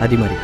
అది మరి.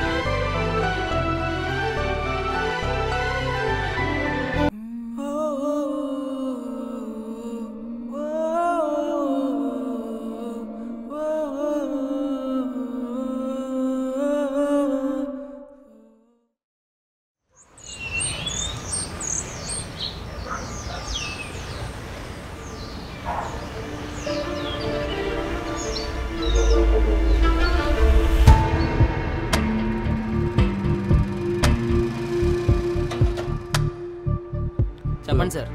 చెప్పండి సార్.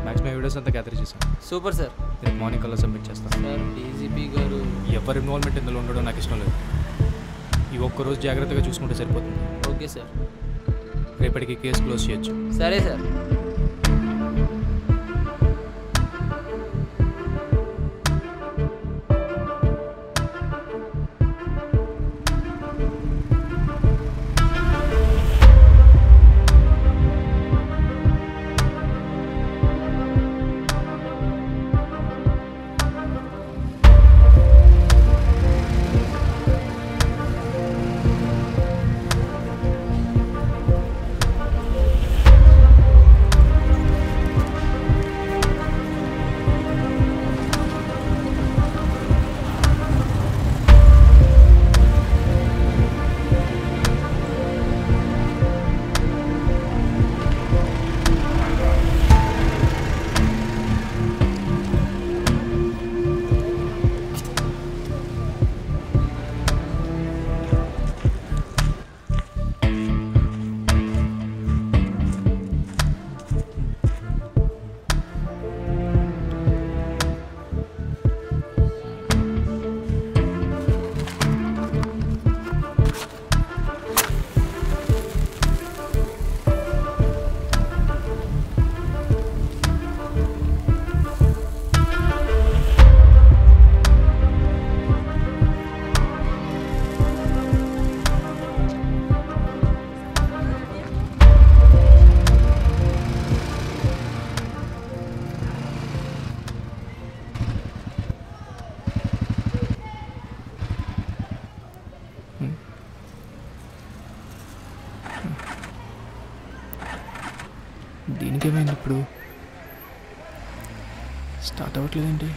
మ్యాక్సిమం ఎవిడెన్స్ అంతా గ్యాదర్ చేశాను. Super sir. రేపు మార్నింగ్ కల్లా సబ్మిట్ చేస్తాను సార్. డీజీపీ గారు ఎవరి ఇన్వాల్వ్మెంట్ ఇందులో ఉండడం నాకు ఇష్టం లేదు. ఈ ఒక్కరోజు జాగ్రత్తగా చూసుకుంటే సరిపోతుంది. Okay sir. రేపటికి కేసు క్లోజ్ చేయొచ్చు. సరే సార్. దీనికి ఏమైంది ఇప్పుడు? స్టార్ట్ అవ్వట్లేదేంటి?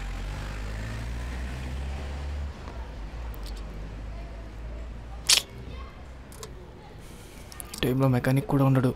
ఈ టైంలో మెకానిక్ కూడా ఉండడు.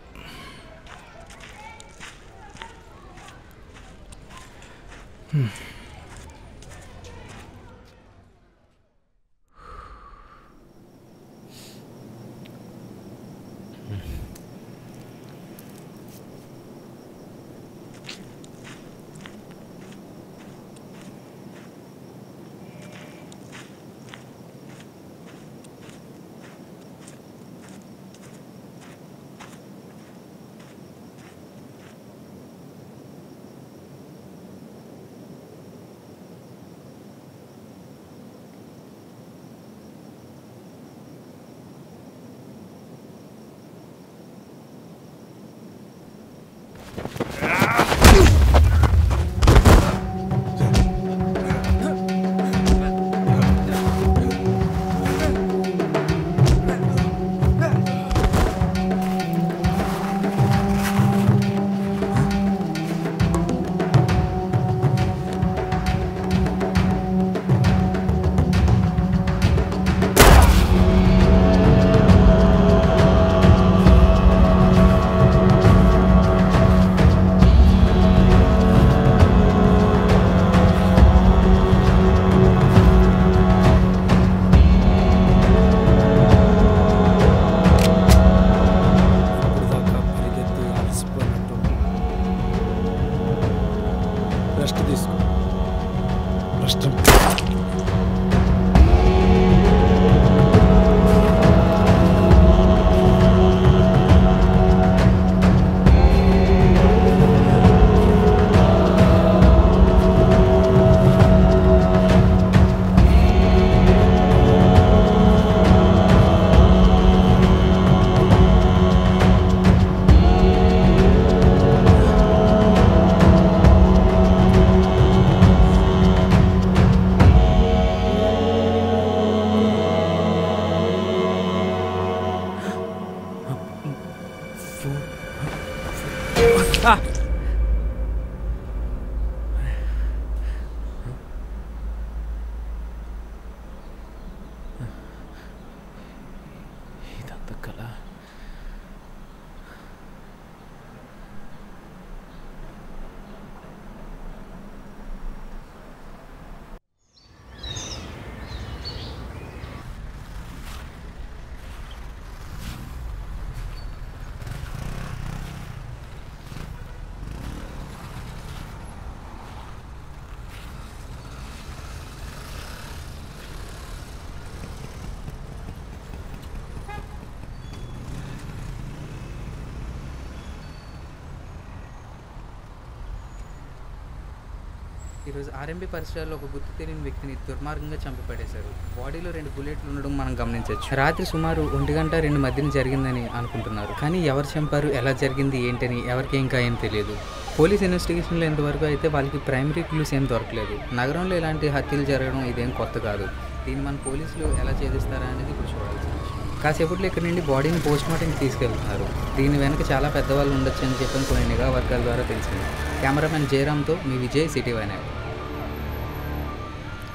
ఈరోజు ఆర్ఎంబీ పరిసరాల్లో ఒక గుర్తు తెలియని వ్యక్తిని దుర్మార్గంగా చంపిపడేశారు. బాడీలో 2 బుల్లెట్లు ఉండడం మనం గమనించవచ్చు. రాత్రి సుమారు 1:02 మధ్యన జరిగిందని అనుకుంటున్నారు. కానీ ఎవరు చంపారు, ఎలా జరిగింది, ఏంటని ఎవరికి ఇంకా ఏం తెలియదు. పోలీస్ ఇన్వెస్టిగేషన్లో ఇంతవరకు అయితే వాళ్ళకి ప్రైమరీ క్లూస్ ఏం దొరకలేదు. నగరంలో ఇలాంటి హత్యలు జరగడం ఇదేం కొత్త కాదు. దీన్ని మన పోలీసులు ఎలా ఛేదిస్తారా అనేది ఇప్పుడు చూడాల్సింది. కాసేపట్లో ఇక్కడ నుండి బాడీని పోస్ట్మార్టంకి తీసుకెళ్తున్నారు. దీని వెనక చాలా పెద్దవాళ్ళు ఉండొచ్చు అని చెప్పని కొన్ని నిఘా వర్గాల ద్వారా తెలిసింది. కెమెరామెన్ జయరామ్తో మీ విజయ్, సిటీ వైనాడు.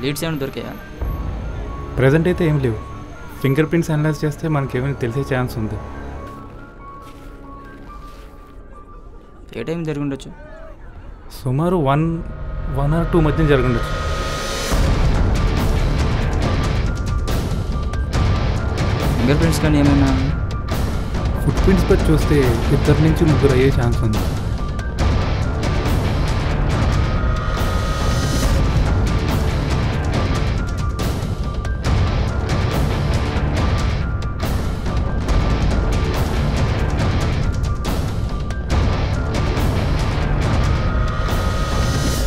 లీడ్స్ ఏమైనా దొరికాయా? ప్రజెంట్ అయితే ఏం లేవు. ఫింగర్ ప్రింట్స్ అనలైజ్ చేస్తే మనకేమైనా తెలిసే ఛాన్స్ ఉంది. ఏ టైం జరిగి ఉండొచ్చు? సుమారు 1 or 2 మధ్య జరుగుండొచ్చు. ఫింగర్ ప్రింట్స్ కానీ ఏమైనా? ఫుట్ ప్రింట్స్ బట్టి చూస్తే 2 నుంచి 3 అయ్యే ఛాన్స్ ఉంది.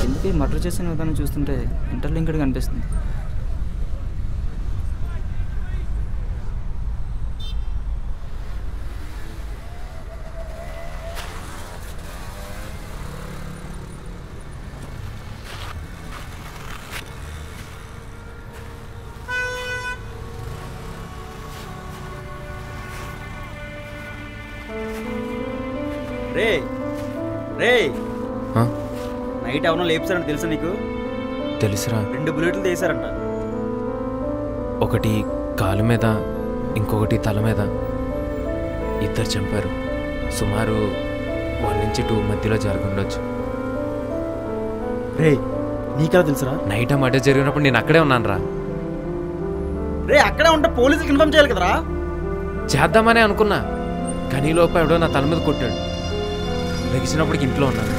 ఎందుకు మర్డర్ చేసిన విధానం చూస్తుంటే ఇంటర్లింక్డ్గా అనిపిస్తుంది. రే నైట్ ఎవరో లేపుతారంట, తెలుసా నీకు? తెలుసురా. 2 బుల్లెట్లు తీసారంట. ఒకటి కాలు మీద, ఇంకొకటి తల మీద. 2 చంపారు. సుమారు 1 నుంచి 2 మధ్యలో జరుగుండొచ్చు. రే నీకెలా తెలుసురా? నైట్ ఆ మర్డర్ జరిగినప్పుడు నేను అక్కడే ఉన్నాను రా. రే అక్కడే ఉంటే పోలీసులకు ఇన్ఫార్మ్ చేయాలి కదరా. చేద్దామనే అనుకున్నా, కానీ లోపల ఎవడో నా తల మీద కొట్టాడు. లెగిసినప్పటికి ఇంట్లో ఉన్నాను.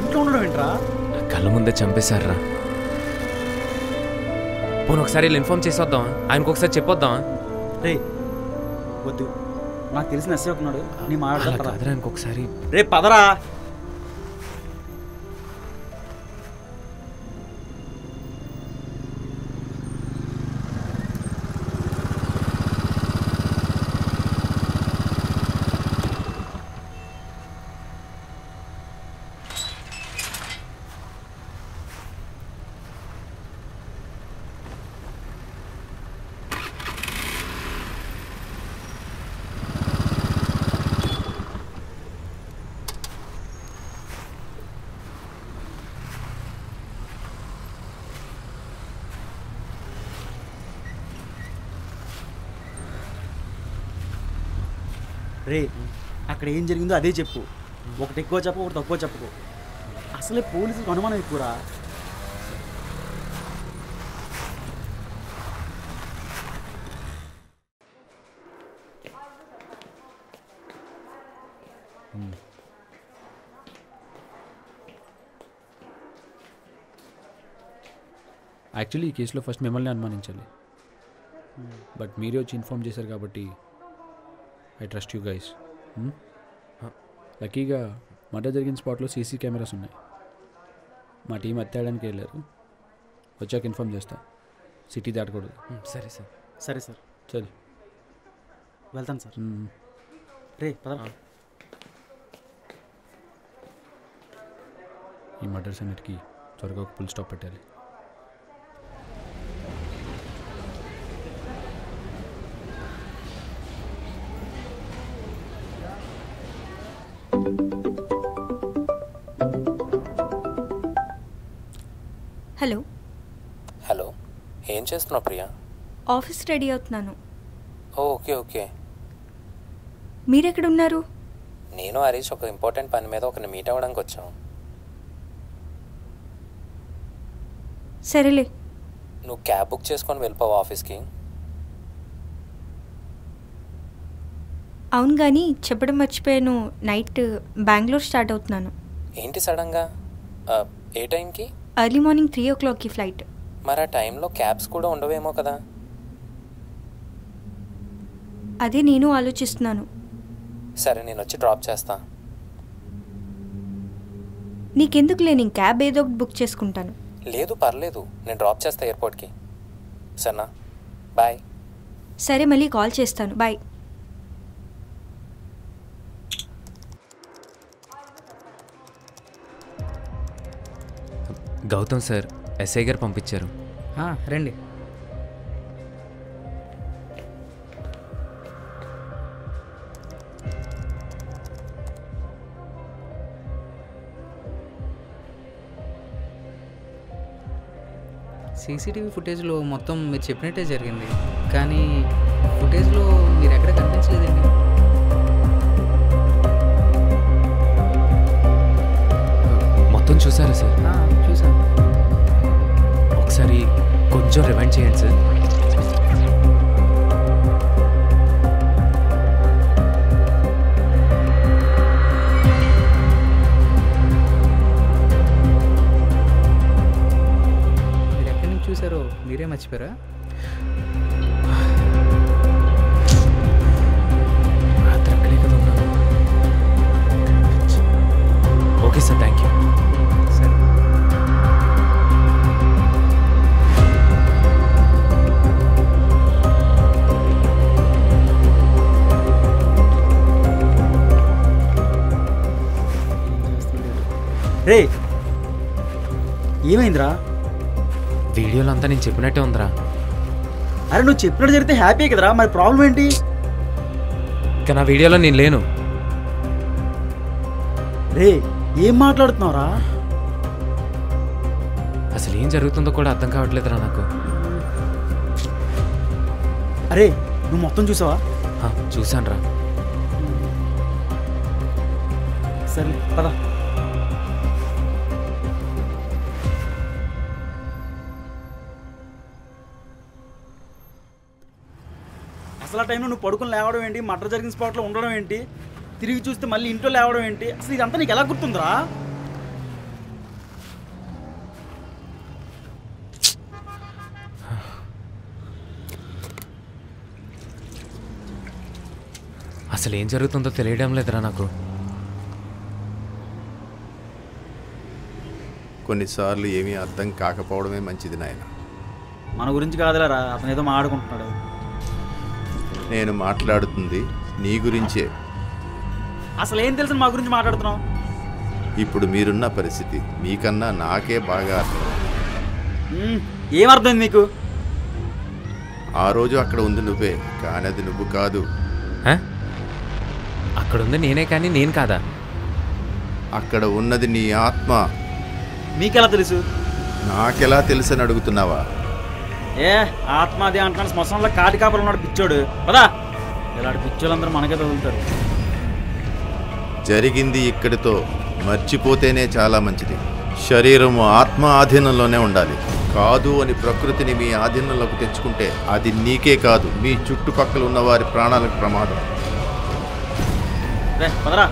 ఇంట్లో ఉండడం ఏంట్రా? నా కళ్ళ ముందే చంపేశారా. పోనీ ఒకసారి ఇన్ఫార్మ్ చేసొద్దాం, ఆయనకు ఒకసారి చెప్పొద్దాం. రే వద్దు, నాకు తెలిసిన ఎస్ఐ ఉన్నాడు, నీ మాట్లాడతా. ఆయనకు ఒకసారి. రే పదరా. రే అక్కడ ఏం జరిగిందో అదే చెప్పు. ఒకటి ఎక్కువ చెప్పు, ఒకటి తక్కువ చెప్పుకో. అసలే పోలీసులకు అనుమానం ఎక్కువరా. యాక్చువల్లీ ఈ కేసులో ఫస్ట్ మిమ్మల్ని అనుమానించాలి, బట్ మీరే వచ్చి ఇన్ఫార్మ్ చేశారు కాబట్టి ఐ ట్రస్ట్ యూ గైస్. లక్కీగా మర్డర్ జరిగిన స్పాట్లో సీసీ కెమెరాస్ ఉన్నాయి. మా టీం ఎత్తేయడానికి వెళ్ళారు. వచ్చాక ఇన్ఫార్మ్ చేస్తా. సిటీ దాటకూడదు. సరే సార్. సరే సార్, చల్ వెళ్తాను సార్. రే పద. ఈ మర్డర్స్ అన్నిటికీ త్వరగా ఒక ఫుల్ స్టాప్ పెట్టాలి. హలో. హలో, ఏం చేస్తున్నావు ప్రియా? ఆఫీస్ రెడీ అవుతున్నాను. Okay okay. మీరెక్కడున్నారు? నేను హరీష్ ఒక ఇంపార్టెంట్ పని మీద ఒకరిని మీట్ అవ్వడానికి వచ్చాం. సరేలే. నువ్వు క్యాబ్ బుక్ చేసుకొని వెళ్ళిపోవు ఆఫీస్కి? అవును, కానీ చెప్పడం మర్చిపోయాను. నైట్ బెంగళూరు స్టార్ట్ అవుతున్నాను. ఏంటి సడన్గా? ఏ టైంకి? ఎర్లీ మార్నింగ్ 3 o'clockకి ఫ్లైట్. మరి ఆ టైంలో క్యాబ్స్ కూడా ఉండవేమో కదా? అదే నేను ఆలోచిస్తున్నాను. సరే, నేను వచ్చి డ్రాప్ చేస్తా. నీకెందుకు నేను క్యాబ్ ఏదో ఒకటి బుక్ చేసుకుంటాను. లేదు పర్లేదు, నేను డ్రాప్ చేస్తా ఎయిర్పోర్ట్కి. సరేనా, బాయ్. సరే, మళ్ళీ కాల్ చేస్తాను. బాయ్. గౌతమ్ సార్ ఎస్ఐ గారు పంపించారు. రండి. సీసీటీవీ ఫుటేజ్లో మొత్తం మీరు చెప్పినట్టే జరిగింది, కానీ ఫుటేజ్లో మీరు ఎక్కడ కనిపించలేదండి. మొత్తం చూసారా సార్? చూసాను. ఒకసారి కొంచెం రిమైండ్ చేయండి సార్. మీరు ఎక్కడి నుంచి చూసారో మీరే మర్చిపోయారా? రాత్రి అక్కడే కదా ఉన్నాను. Okay sir, thank you. సరే. రే ఏమైందిరా? వీడియోలో అంతా నేను చెప్పినట్టే ఉందిరా. అరే నువ్వు చెప్పినట్టు జరిగితే హ్యాపీ కదరా, మరి ప్రాబ్లం ఏంటి? కానీ ఆ వీడియోలో నేను లేను. రే ఏం మాట్లాడుతున్నావురా? అసలు ఏం జరుగుతుందో కూడా అర్థం కావట్లేదురా నాకు. అరే నువ్వు మొత్తం చూసావా? చూశాను రా. సరే పద. అసలు ఆ టైంలో నువ్వు పడుకుని లేవడం ఏంటి, మర్డర్ జరిగిన స్పాట్లో ఉండడం ఏంటి, తిరిగి చూస్తే మళ్ళీ ఇంట్లో లేవడం ఏంటి, అసలు ఇదంతా నీకు ఎలా గుర్తుందిరా? అసలు ఏం జరుగుతుందో తెలియడం లేదురా నాకు. కొన్నిసార్లు ఏమీ అర్థం కాకపోవడమే మంచిది నాయన. మన గురించి కాదులేరా, అతను ఏదో మాట్లాడుకుంటున్నాడు. నేను మాట్లాడుతుంది నీ గురించే. అసలు ఏం తెలుసు మా గురించి మాట్లాడుతున్నావు? ఇప్పుడు మీరున్న పరిస్థితి మీకన్నా నాకే బాగా అర్థం. ఏం అర్థమైంది మీకు? ఆ రోజు అక్కడ ఉంది నువ్వే, కానీ అది నువ్వు కాదు. అక్కడ ఉంది నేనే, కానీ నేను కాదా? అక్కడ ఉన్నది నీ ఆత్మ. మీకెలా తెలుసు? నాకెలా తెలుసు అని అడుగుతున్నావా? ఏ ఆత్మ అదే అంటున్నాను, శ్మశానంలో కాటి కాపలు ఉన్నాడు పిచ్చోడు. పదా, ఇలాంటి పిచ్చోళ్ళందరూ మనకే తగులుతారు. జరిగింది ఇక్కడితో మర్చిపోతేనే చాలా మంచిది. శరీరము ఆత్మ ఆధీనంలోనే ఉండాలి. కాదు అని ప్రకృతిని మీ ఆధీనంలోకి తెచ్చుకుంటే అది నీకే కాదు, మీ చుట్టుపక్కల ఉన్న వారి ప్రాణాలకు ప్రమాదం. రే పదరా.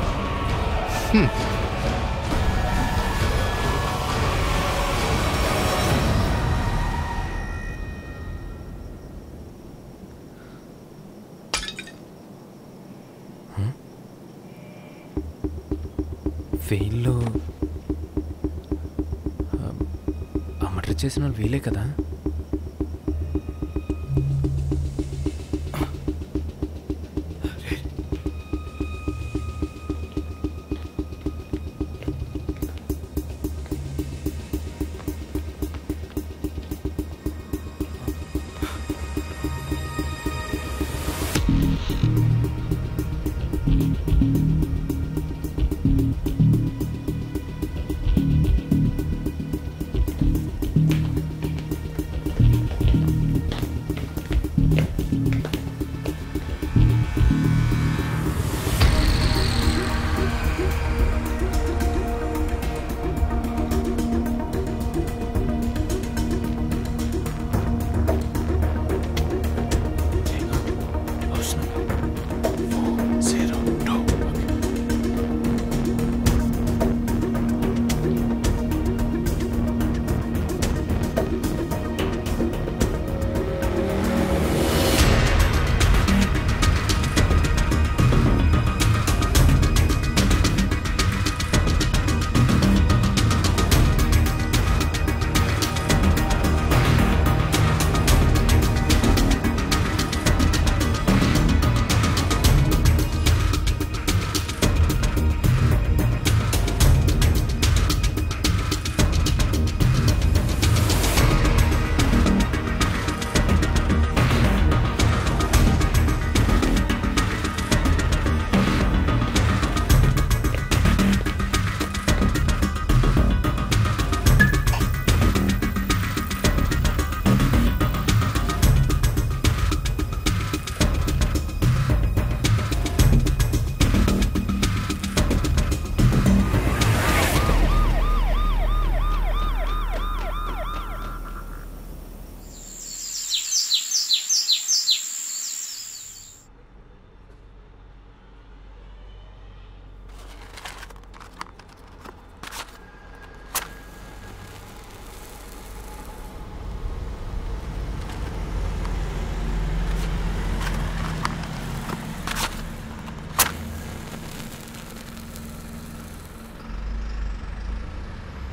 వీళ్ళు మర్డర్ చేసిన వాళ్ళు వీలే కదా?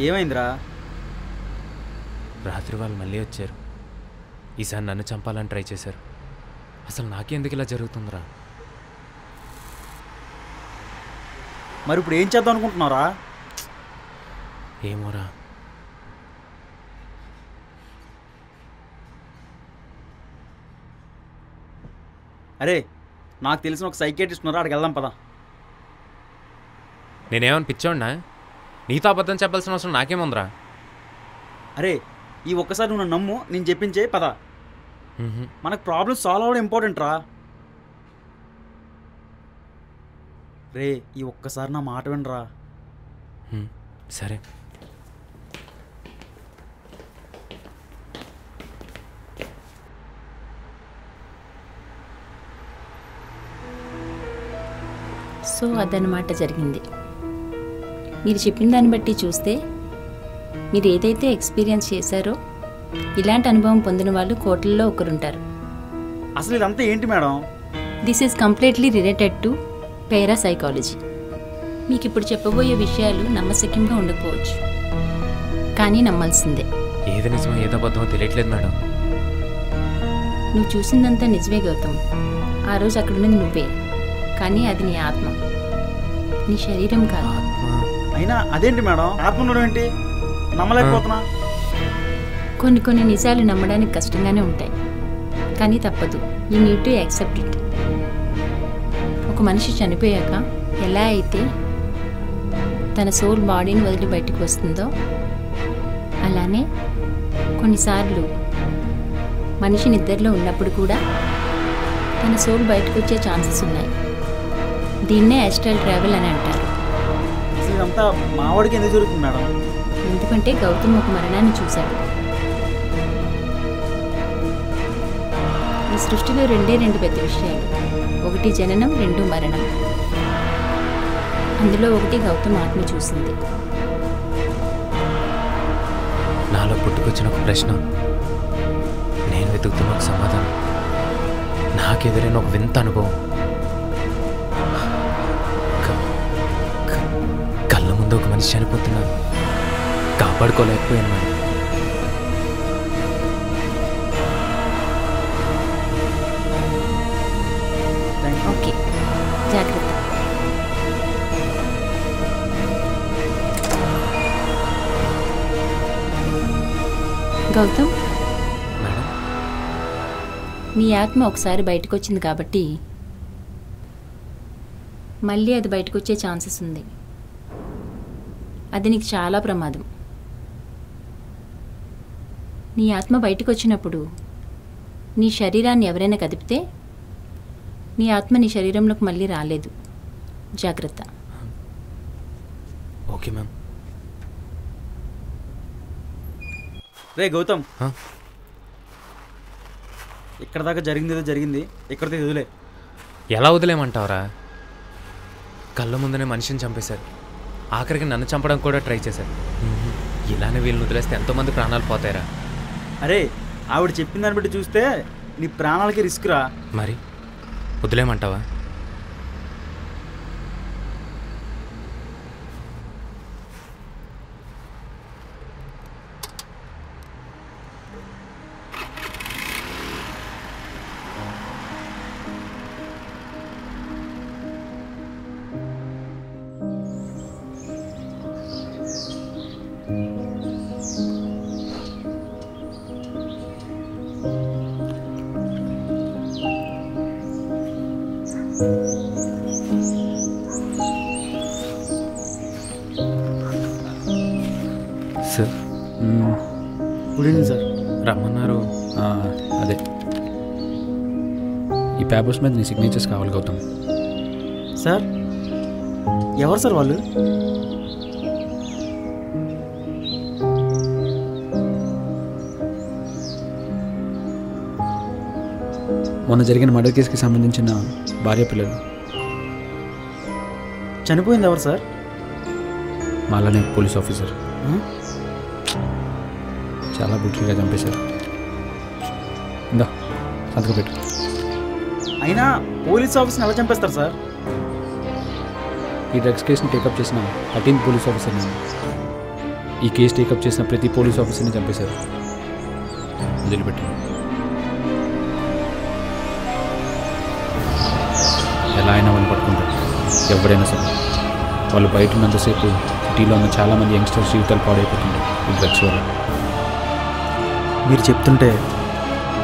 ఏమైందిరా? రాత్రి వాళ్ళు మళ్ళీ వచ్చారు. ఈసారి నన్ను చంపాలని ట్రై చేశారు. అసలు నాకెందుకు ఇలా జరుగుతుందిరా? మరి ఇప్పుడు ఏం చేద్దాం అనుకుంటున్నారా? ఏమోరా. అరే, నాకు తెలిసిన ఒక సైకియాట్రిస్ట్ ఉన్నారా, అక్కడికి వెళ్దాం పదా. నేనేమని పిచ్చోడినా? నీతో అబద్ధం చెప్పాల్సిన అవసరం నాకేముందిరా? అరే, ఈ ఒక్కసారి నువ్వు నన్ను నమ్ము, నేను చెప్పించే పదా. మనకు ప్రాబ్లమ్ సాల్వ్ అవ్వడం ఇంపార్టెంట్ రా. రే, ఈ ఒక్కసారి నా మాట వినరా. సరే. సో అదనమాట జరిగింది. మీరు చెప్పిన దాన్ని బట్టి చూస్తే మీరు ఏదైతే ఎక్స్పీరియన్స్ చేశారో ఇలాంటి అనుభవం పొందిన వాళ్ళు కోట్లలో ఒకరుంటారు. అసలు ఇదంతా ఏంటి madam? This is completely related to parapsychology. మీకు ఇప్పుడు చెప్పబోయే విషయాలు నమ్మశక్యంగా ఉండకపోవచ్చు, కానీ నమ్మాల్సిందే. ఏది నిజమో ఏదో అబద్ధమో తెలియట్లేదు మేడం. నువ్వు చూసిందంతా నిజమే గౌతమ్. ఆ రోజు అక్కడున్నది నువ్వే, కానీ అది నీ ఆత్మ, నీ శరీరం కాదు. అయినా అదేంటి మేడం, ఆత్మ ఉండడం ఏంటి? నమ్మలేకపోతున్నా. కొన్ని నిజాలు నమ్మడానికి కష్టంగానే ఉంటాయి, కానీ తప్పదు. You need to accept it. ఒక మనిషి చనిపోయాక ఎలా అయితే తన సోల్ బాడీని వదిలి బయటకు వస్తుందో, అలానే కొన్నిసార్లు మనిషి నిద్రలో ఉన్నప్పుడు కూడా తన సోల్ బయటకు వచ్చే ఛాన్సెస్ ఉన్నాయి. దీన్నే ఆస్ట్రల్ ట్రావెల్ అని అంటారు. ఇదంతా మావాడికి ఎందుకు జరుగుతుంది మేడం? ఎందుకంటే గౌతమ్ ఒక మరణాన్ని చూశాడు. ఈ సృష్టిలో రెండు పెద్ద విషయాలు, ఒకటి జననం, రెండు మరణం. అందులో ఒకటి గౌతమ్ ఆత్మ చూసింది. నాలో పుట్టుకొచ్చిన ఒక ప్రశ్న, నేను వెతుకుతున్న ఒక సమాధానం, నాకెదురైన ఒక వింత అనుభవం. కళ్ళ ముందు ఒక మనిషి చనిపోతున్నాను, కాపాడుకోలేకపోయాను మేడం. ఓకే, జాగ్రత్త. గౌతమ్, నీ ఆత్మ ఒకసారి బయటకు వచ్చింది కాబట్టి మళ్ళీ అది బయటకు వచ్చే ఛాన్సెస్ ఉంది. అది నీకు చాలా ప్రమాదం. నీ ఆత్మ బయటకు వచ్చినప్పుడు నీ శరీరాన్ని ఎవరైనా కదిపితే నీ ఆత్మ నీ శరీరంలోకి మళ్ళీ రాలేదు. జాగ్రత్త. Okay ma'am. రే గౌతమ్, ఇక్కడ దాకా జరిగింది ఏదో జరిగింది, ఇక్కడితో వదిలే. ఎలా వదిలేమంటావరా? కళ్ళ ముందునే మనిషిని చంపేశారు, ఆఖరికి నన్ను చంపడం కూడా ట్రై చేశారు. ఇలానే వీళ్ళని వదిలేస్తే ఎంతోమంది ప్రాణాలు పోతాయిరా. అరే, ఆవిడ చెప్పిన దాన్ని బట్టి చూస్తే నీ ప్రాణాలకి రిస్క్ రా. మరి వదిలేమంటావా? Sir, good evening sir. రమ్మన్నారు. అదే, ఈ పేపర్స్ మీద నీ సిగ్నేచర్స్ కావాలి గౌతమ్. సార్, ఎవరు సార్ వాళ్ళు? మొన్న జరిగిన మర్డర్ కేసుకి సంబంధించిన భార్య పిల్లలు. చనిపోయింది ఎవరు సార్? మాలానే police officer. చాలా బ్రూటల్గా చంపేశారు. ఇందా సంతకం పెట్టు. అయినా పోలీస్ ఆఫీస్ని ఎలా చంపేస్తారు సార్? ఈ డ్రగ్స్ కేసుని టేకప్ చేసిన 13th పోలీస్ ఆఫీసర్ నేను. ఈ కేసు టేకప్ చేసిన ప్రతి పోలీస్ ఆఫీసర్ని చంపేశారు. వదిలిపెట్టారు. ఎలా అయినా వాళ్ళు పట్టుకుంటారు, ఎవరైనా సరే. వాళ్ళు బయట ఉన్నంతసేపు సిటీలో ఉన్న చాలామంది యంగ్స్టర్స్ జీవితాలు పాడైపోతుంది ఈ డ్రగ్స్ వల్ల. మీరు చెప్తుంటే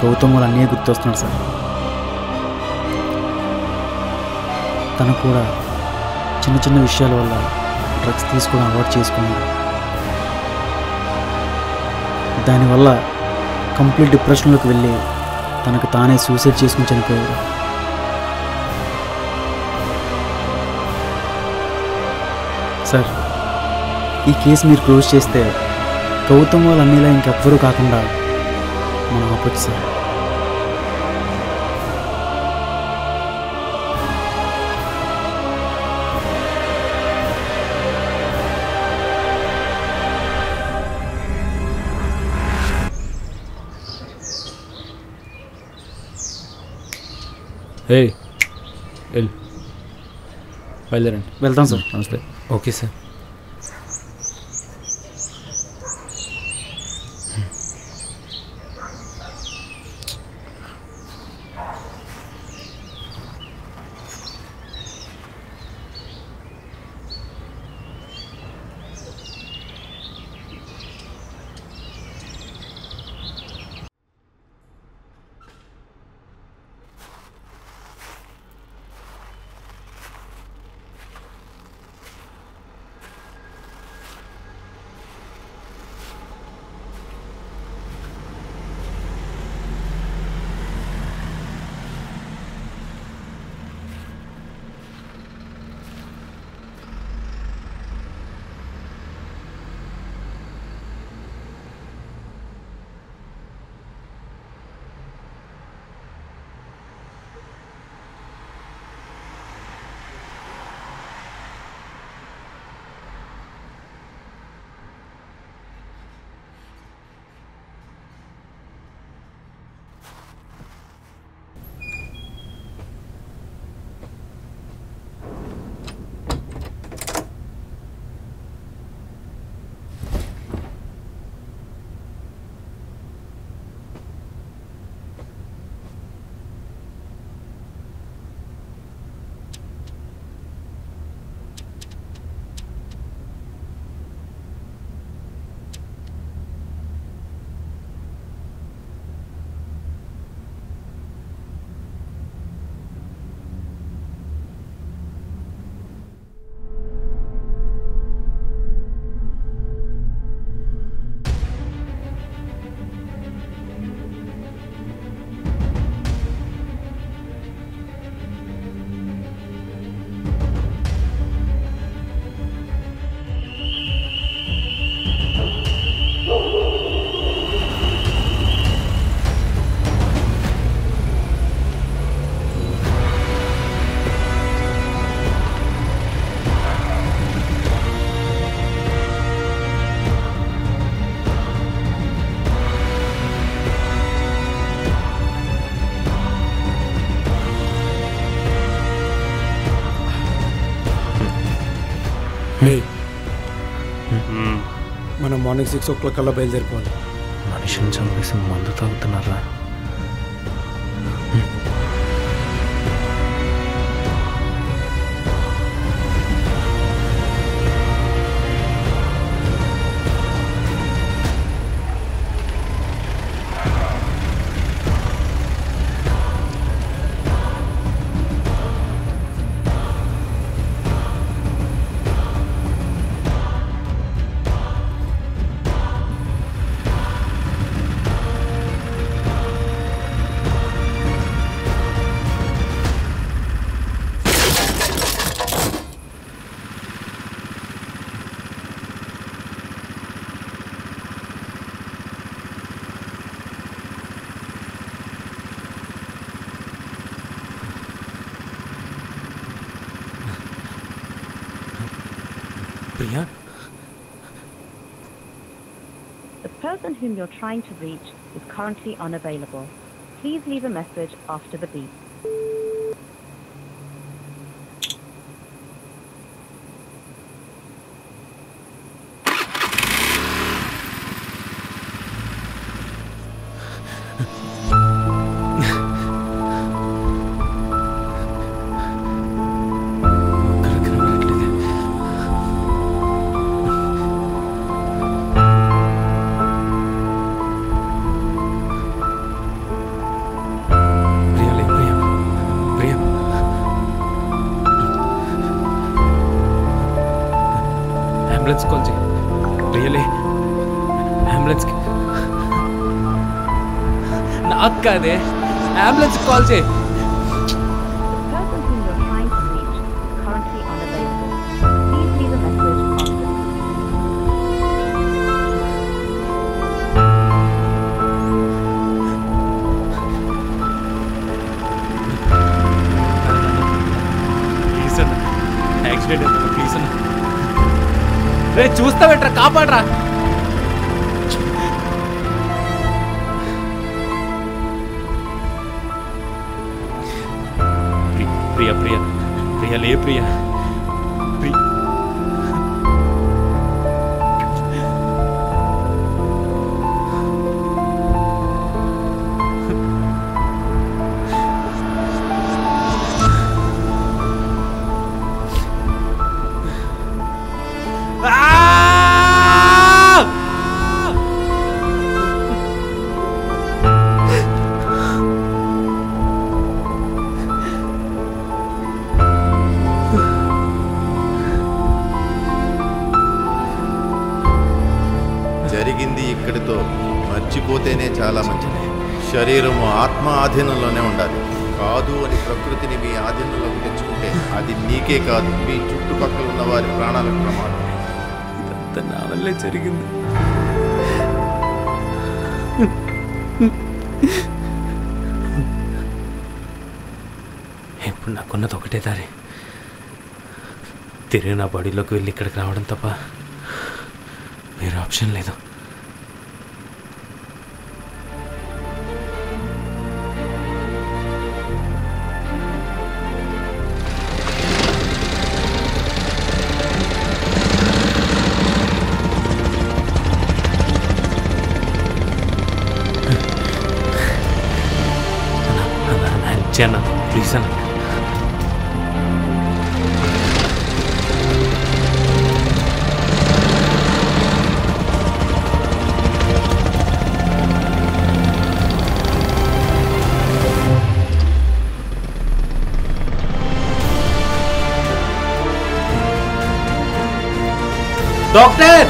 గౌతమ్ వాళ్ళు అన్నీ గుర్తొస్తున్నారు సార్. తను కూడా చిన్న చిన్న విషయాల వల్ల డ్రగ్స్ తీసుకోవడం అలవాటు చేసుకున్నాడు. దానివల్ల కంప్లీట్ డిప్రెషన్లోకి వెళ్ళి తనకు తానే సూసైడ్ చేసుకుని చనిపోయాడు. సార్, ఈ కేసు మీరు క్లోజ్ చేస్తే గౌతమ్ వాళ్ళు అన్నిలా ఇంకెవ్వరూ కాకుండా మనం ఆపొచ్చు సార్. బయలుదేరండి. వెళ్తాం సార్. నమస్తే. Okay sir. మనం మార్నింగ్ 6 o'clock కల్లా బయలుదేరిపోవాలి. మనిషిని చంపేసి మందు తాగుతున్నారా? Priya, The person whom you're trying to reach is currently unavailable. Please leave a message after the beep. Ambulance call చేయి. రియలే అంబులెన్స్కి నాకు కాదే, అంబులెన్స్ కాల్ చేయి. ప్లీజ్ అన్న, యాక్సిడెంట్ అయింది, ప్లీజ్ అన్న. రే చూస్తావేట్రా, కాపాడరా. ప్రియా ప్రియా ప్రియా లే ప్రియా. జరిగింది ఇక్కడితో మర్చిపోతేనే చాలా మంచిది. శరీరము ఆత్మ ఆధీనంలోనే ఉండాలి. కాదు అని ప్రకృతిని మీ ఆధీనంలోకి తెచ్చుకుంటే అది నీకే కాదు, మీ చుట్టుపక్కల ఉన్న వారి ప్రాణాలకు ప్రమాదం. ఇదంతా నా వల్లే జరిగింది. ఇప్పుడు నాకున్నది ఒకటే దారి, తిరిగి నా బాడీలోకి వెళ్ళి ఇక్కడికి రావడం తప్ప వేరే ఆప్షన్ లేదు. అన్న ప్లీజ్ అన్న. డాక్టర్,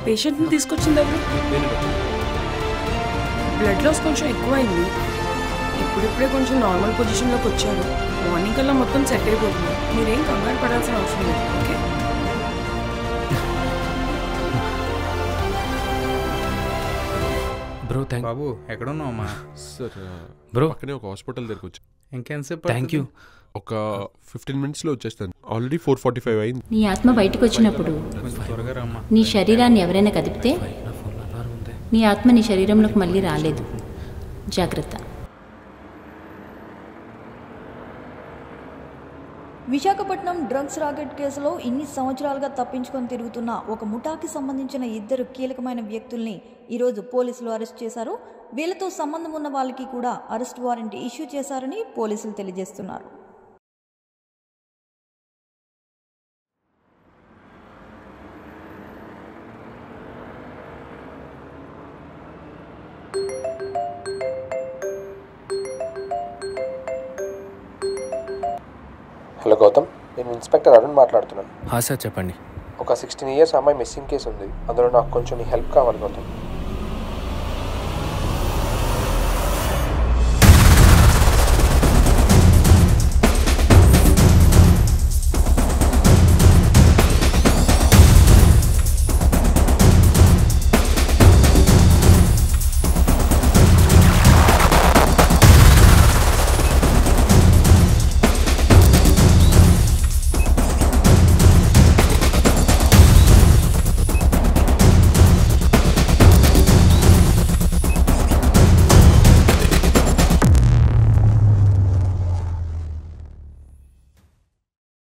పేషెంట్ని తీసుకొచ్చింది ఎవరు? బ్లడ్ లాస్ కొంచెం ఎక్కువైంది. ఇప్పుడిప్పుడే కొంచెం నార్మల్ పొజిషన్లోకి వచ్చారు. మార్నింగ్ కల్లా మొత్తం సెట్ అయిపోతుంది. మీరేం కంగారు పడాల్సిన అవసరం లేదు. Okay bro. బాబు ఎక్కడున్నావమ్మా? సార్ బ్రో పక్కనే ఒక హాస్పిటల్ దగ్గరకు వచ్చి. ఇంకెంతసేపు? Thank you. ఒక 15 minutesలో వచ్చేస్తాను. ఆల్రెడీ 4:45 అయింది. నీ ఆత్మ బయటకు వచ్చినప్పుడు నీ శరీరాన్ని ఎవరైనా కదిపితే నీ ఆత్మ నీ శరీరంలోకి మళ్ళీ రాలేదు. జాగ్రత్త. విశాఖపట్నం డ్రగ్స్ రాకెట్ కేసులో ఇన్ని సంవత్సరాలుగా తప్పించుకొని తిరుగుతున్న ఒక ముఠాకి సంబంధించిన 2 కీలకమైన వ్యక్తుల్ని ఈరోజు పోలీసులు అరెస్ట్ చేశారు. వీళ్ళతో సంబంధం ఉన్న వాళ్ళకి కూడా అరెస్ట్ వారెంట్ ఇష్యూ చేశారని పోలీసులు తెలియజేస్తున్నారు. హలో గౌతమ్, నేను ఇన్స్పెక్టర్ అరుణ్ మాట్లాడుతున్నాను. సార్ చెప్పండి. ఒక 16 years అమ్మాయి మిస్సింగ్ కేసు ఉంది. అందులో నాకు కొంచెం నీ హెల్ప్ కావాలి గౌతమ్.